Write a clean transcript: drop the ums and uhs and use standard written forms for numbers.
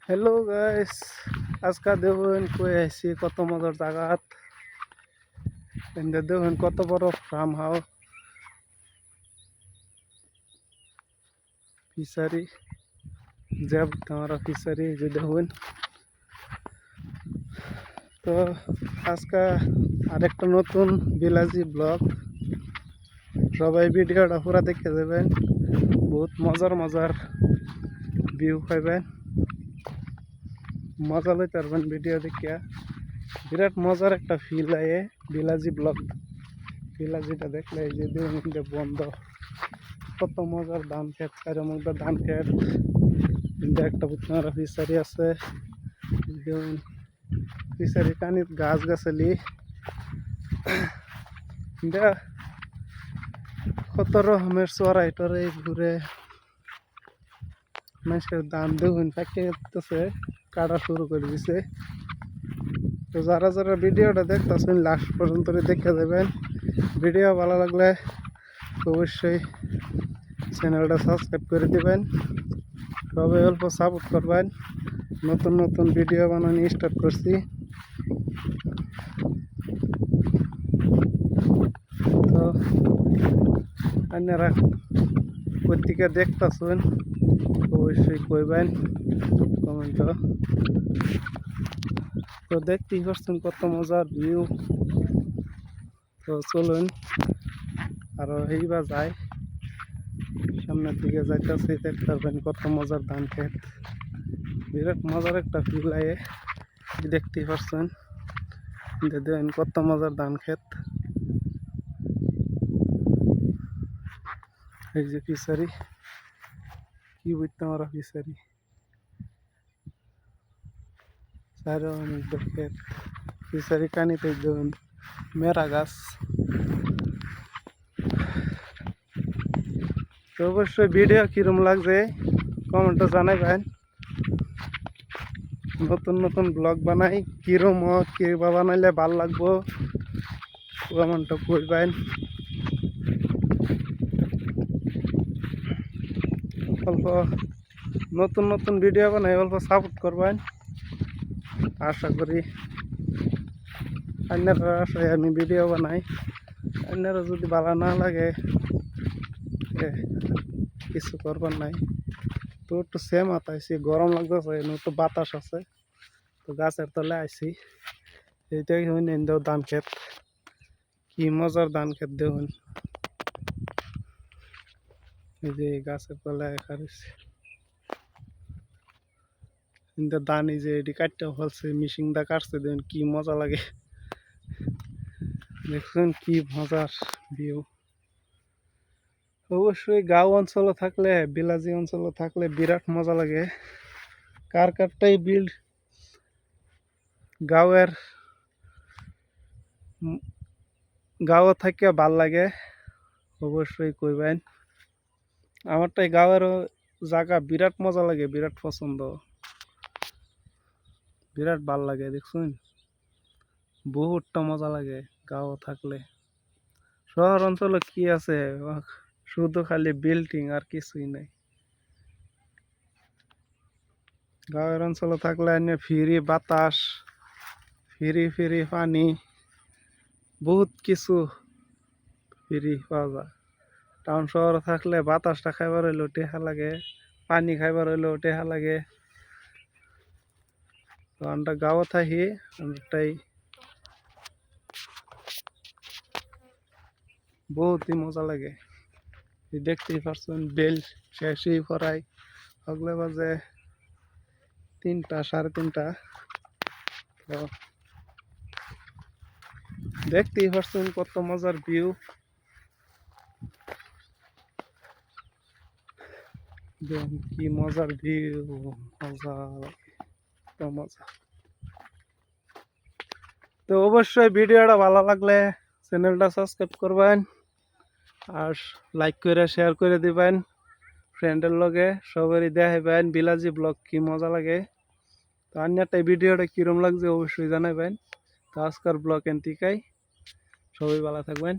Hello guys, আজকে দেখুন কই আইছি কত মজার জায়গাত। দেখুন কত বড় ফার্ম হাউস ফিশারি, যে আমরা ফিশারি যে দেখুন। তো আজকে আরেকটা নতুন বিলাজি ব্লগ, সবাই ভিডিওটা পুরা দেখে যাবেন, বহুত মজার মজার ভিউ পাইবেন, মজা লইতে পারবেন ভিডিও দেখিয়া। বিরাট মজার একটা ফিল আয়ে বিলাজি ব্লগ। বিলাজিটা দেখলে এই যে দেখুন বন্ধ, কত মজার ধান খেত, চারের মধ্যে ধান খেত। কিন্তু একটা বুতনারা ফিশারি আছে, ফিশারি টানিত গাছ গাছালি কত রকমের চড়াই টরাই ঘুরে মানুষের ধান দেখুন পাইতেছে, কাটা শুরু করে দিছে। তো যারা যারা ভিডিওটা দেখতেছেন লাস্ট পর্যন্ত দেখে যাবেন। ভিডিও ভালো লাগলে অবশ্যই চ্যানেলটা সাবস্ক্রাইব করে দিবেন, সবাই অল্প সাপোর্ট করবেন। নতুন নতুন ভিডিও বানানো স্টার্ট করছি। তো আপনারা প্রত্যেকে দেখতেছেন অবশ্যই কইবেন কমেন্ট। তো দেখতেই পাচ্ছেন কত মজার ভিউ। তো চলুন আরো এইবার যাই, সামনের দিকে যাইতেছি, দেখতে পারবেন কত মজার ধান খেত। বিরাট মজার একটা ফিল লাগে, দেখতেই পাচ্ছেন। দেখেন কত মজার ধান খেত। এই যে ফিশারি, কি বুঝতে আমরা ফিশারি খেত, ফিশারি কানিতে দেখুন মেরা গাছ। তো অবশ্যই ভিডিও কিরম লাগছে কমেন্টে জানাইবেন। নতুন নতুন ব্লগ বানাই, কিরম কিবা বানাইলে ভাল লাগবো কমেন্টে কইবেন। অল্প নতুন নতুন ভিডিও বানাই, অল্প সাপোর্ট করবেন। আশা করি আপনারা আশায় আমি ভিডিও বানাই, আপনারা যদি ভালো না লাগে কিছু করবার নাই। তো একটু সেম আতাইছি, গরম লাগতেছে, একটু বাতাস আছে, তো গাছের তলে আইছি। এইটাই হইন এন্দেও ধান খেত, কি মজার ধান খেত দেখুন। এই যে গাছের তলায় খারিছে কিন্তু ধান, এই যে এটি কাটতে ফেলছে, মিশিং দা কাটছে, দেখুন কি মজা লাগে। দেখুন কি মজার ভিউ। অবশ্যই গাঁও অঞ্চলে থাকলে, বিলাজি অঞ্চলে থাকলে বিরাট মজা লাগে। কার কারটাই গাঁয়ের গাঁও থাকিয়া ভাল লাগে অবশ্যই কইবেন। আমারটাই গাঁয়ের জায়গা বিরাট মজা লাগে, বিরাট পছন্দ, বিরাট ভাল লাগে। দেখুন বহুতটা মজা লাগে গাঁও থাকলে। শহর অঞ্চলে কি আছে, শুধু খালি বিল্ডিং আর কিছুই নাই। গাঁয়ের অঞ্চলে থাকলে ফ্রি বাতাস, ফ্রি ফ্রি পানি, বহুত কিছু ফ্রি পাওয়া যায়। টাউন শহরে থাকলে বাতাসটা খাইবার হইলেও টেহা লাগে, পানি খাইবার হইলেও টেহা লাগে। তো আমরা গাঁও থাকি, আমরাটাই বহুতই মজা লাগে। দেখতেই পারছেন বেল শেষই পড়াই, হগলে বাজে 3টা, 3:30। তো দেখতেই পারছেন কত মজার ভিউ। কি মজার ভিউ, মজা লাগে, কত মজা। তো অবশ্যই ভিডিওটা ভালো লাগলে চ্যানেলটা সাবস্ক্রাইব করবেন, আর লাইক করে শেয়ার করে দিবেন ফ্রেন্ডের লগে, সবারই দেখাইবেন বিলাজি ব্লগ কি মজা লাগে। তো অন্যটাই ভিডিওটা কিরম লাগছে অবশ্যই জানাবেন। তো আজকের ব্লগ এনতিকাই, সবাই ভালো থাকবেন।